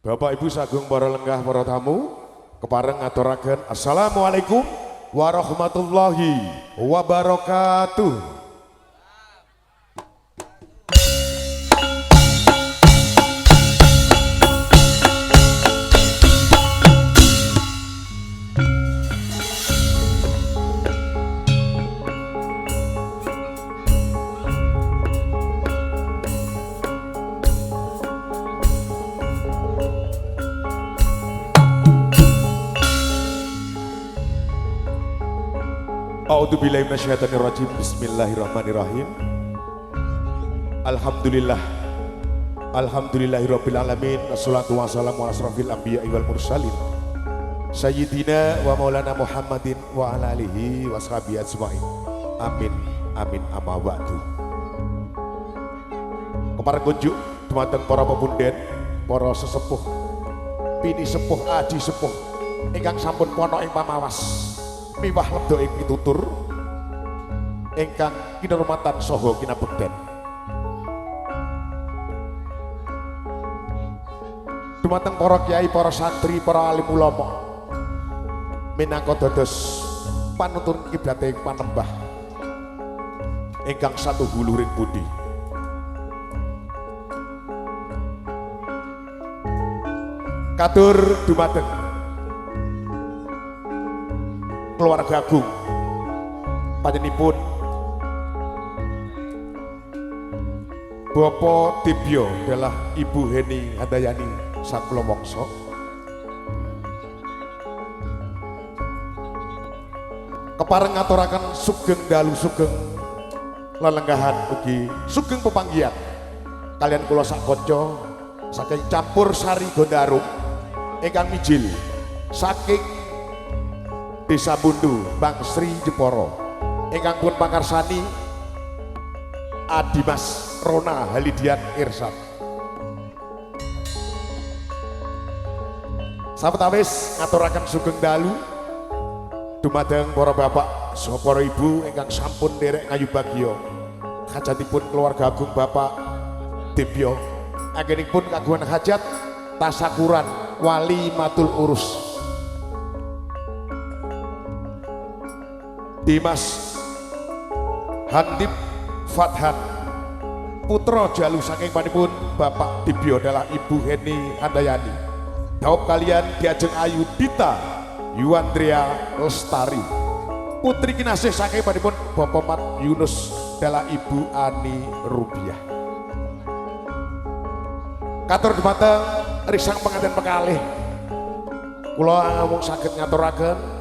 Bapak Ibu sagung para lenggah para tamu kepareng ngaturaken assalamualaikum warahmatullahi wabarakatuh. A'udzubillahi minasyaitonirrajim. Bismillahirrahmanirrahim. Alhamdulillah. Alhamdulillahirabbil alamin. Wassalatu wassalamu ala asrofil anbiya'i wal mursalin. Sayyidina wa maulana Muhammadin wa ala alihi washabihi ajmain. Amin. Amin amma ba'du. Kepareng kunjuk dumateng para pepunden, para sesepuh, pini sepuh, aji sepuh ingkang sampun pono ing pamawas. Miwah lebdo ing pitutur ingkang kinurmatan saha kinabekten. Dumateng para kiai, para santri, para alim ulama minangka dados panuntun kiblate panembah ingkang satu huluring budi. Katur dumateng keluarga agung panjenenganipun Bapak Dibyo adalah Ibu Heni Handayani sakula mangsa. Kepareng ngaturaken sugeng dalu sugeng lelenggahan ugi sugeng pepanggihan kalian kula sak kanca saking Campur Sari Gondarum ingkang mijil saking Desa Bundu Bang Sri Jeporo ingkang pun pangarsani Adimas Rona Halidian Irsad. Sawetawis ngaturaken sugeng dalu dumateng para bapak saha para ibu ingkang sampun nderek ngayu bagya hajatipun keluarga agung Bapak Dibyo anggenipun kagungan hajat tasakuran wali matul urus Dimas Handip Fathan putra jalu saking panipun Bapak Dibyo adalah Ibu Heni Handayani. Dawuh kalian diajeng Ayu Dita Yuandria Lestari putri kinasih saking panipun Bapak Mat Yunus adalah Ibu Ani Rubiah. Katur dumateng risang pengantin pekalih kula ngomong saged ngaturaken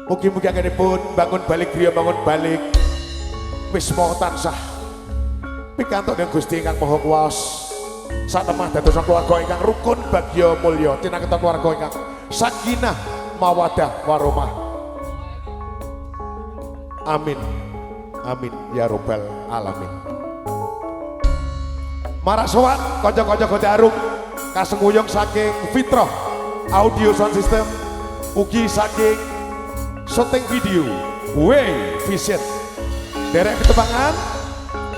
mugi-mugi anggenipun bangun balik griya bangun balik wisma tansah pikantuk dening Gusti ingkang Maha Kuwasa satemah dados keluarga ingkang rukun bagya mulya tinangketan keluarga ingkang sakinah mawaddah warahmah. Amin. Amin ya rabbal alamin. Marak sowan kanca-kanca Gondarum kasenguyung saking Fitrah Audio Sound System ugi saking syuting video Way Visit derek ketepangan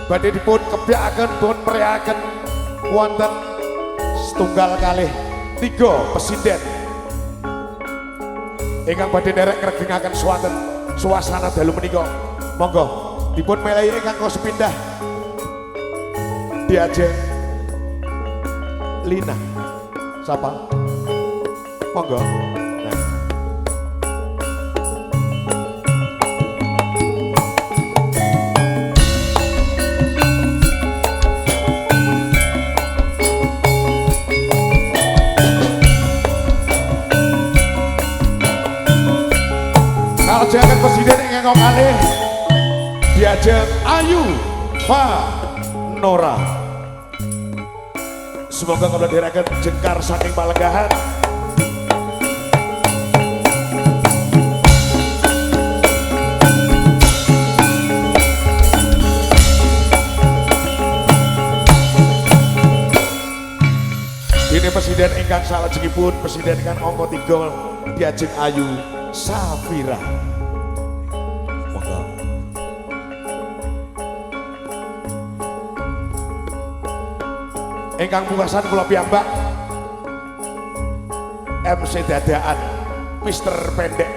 badhe dipun kebyakaken pun meriaken wonten setunggal kalih 3 presiden ingkang badhe derek ngregengaken swanten suasana dalu menika. Monggo dipun melehi ingkang sepindah diajeng Lina sapa monggo. Jangan presiden yang ngomong kalih diajeng Ayu Nora. Semoga kalau dirakan jengkar saking palenggahan. Ini presiden ingkang salajengipun presiden ingkang angka 3 diajeng Ayu Safira. ingkang pungkasan kula piyambak MC dadaan Mister Pendek.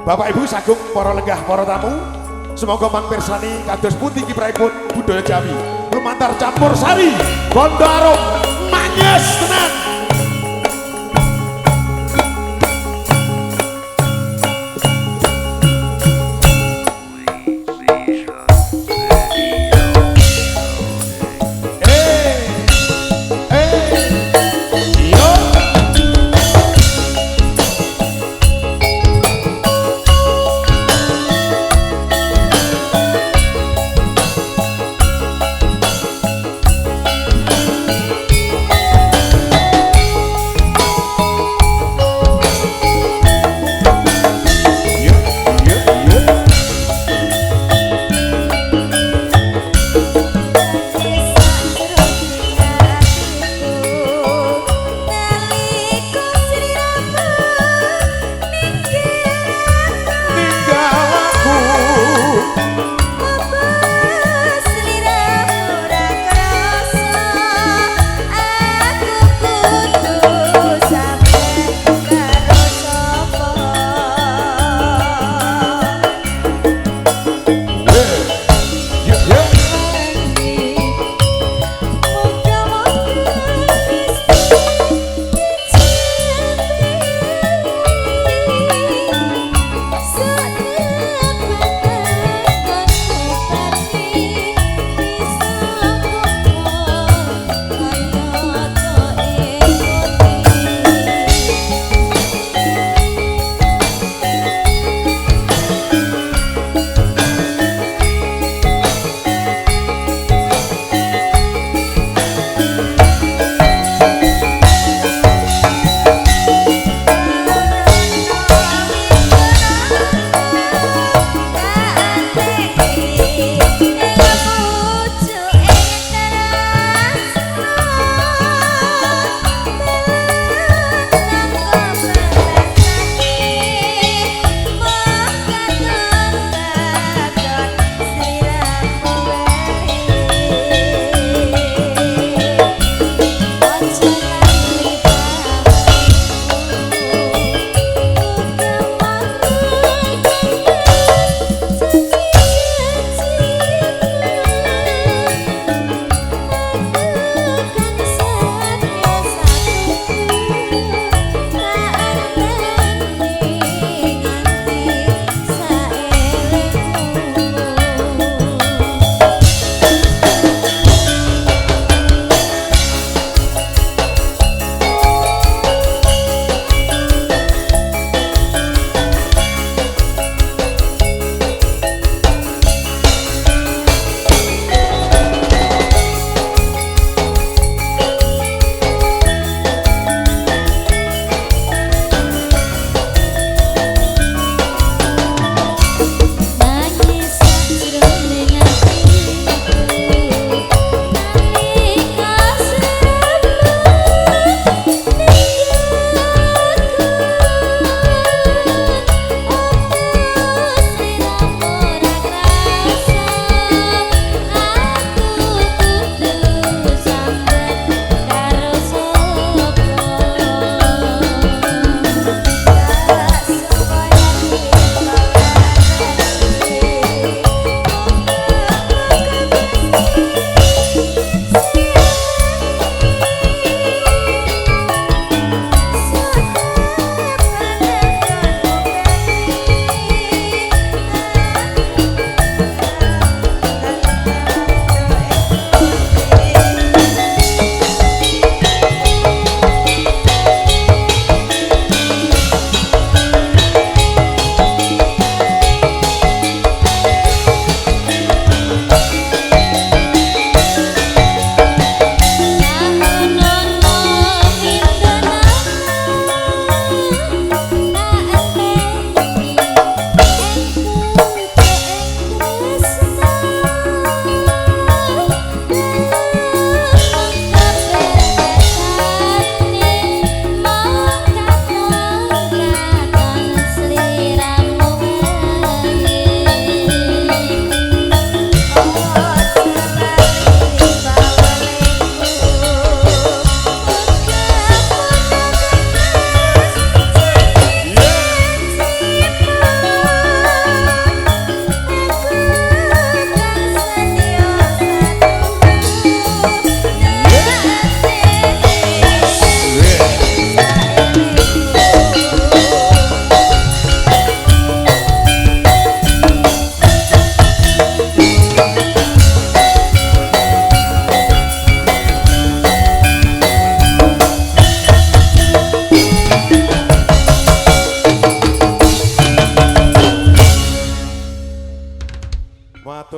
Bapak Ibu sagung para lenggah para tamu, semoga mangpirsani kados pundi kiprahipun budaya Jawi lumantar campur sari bondo arum manyes tenan.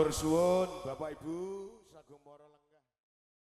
Matur suwun Bapak Ibu sagung para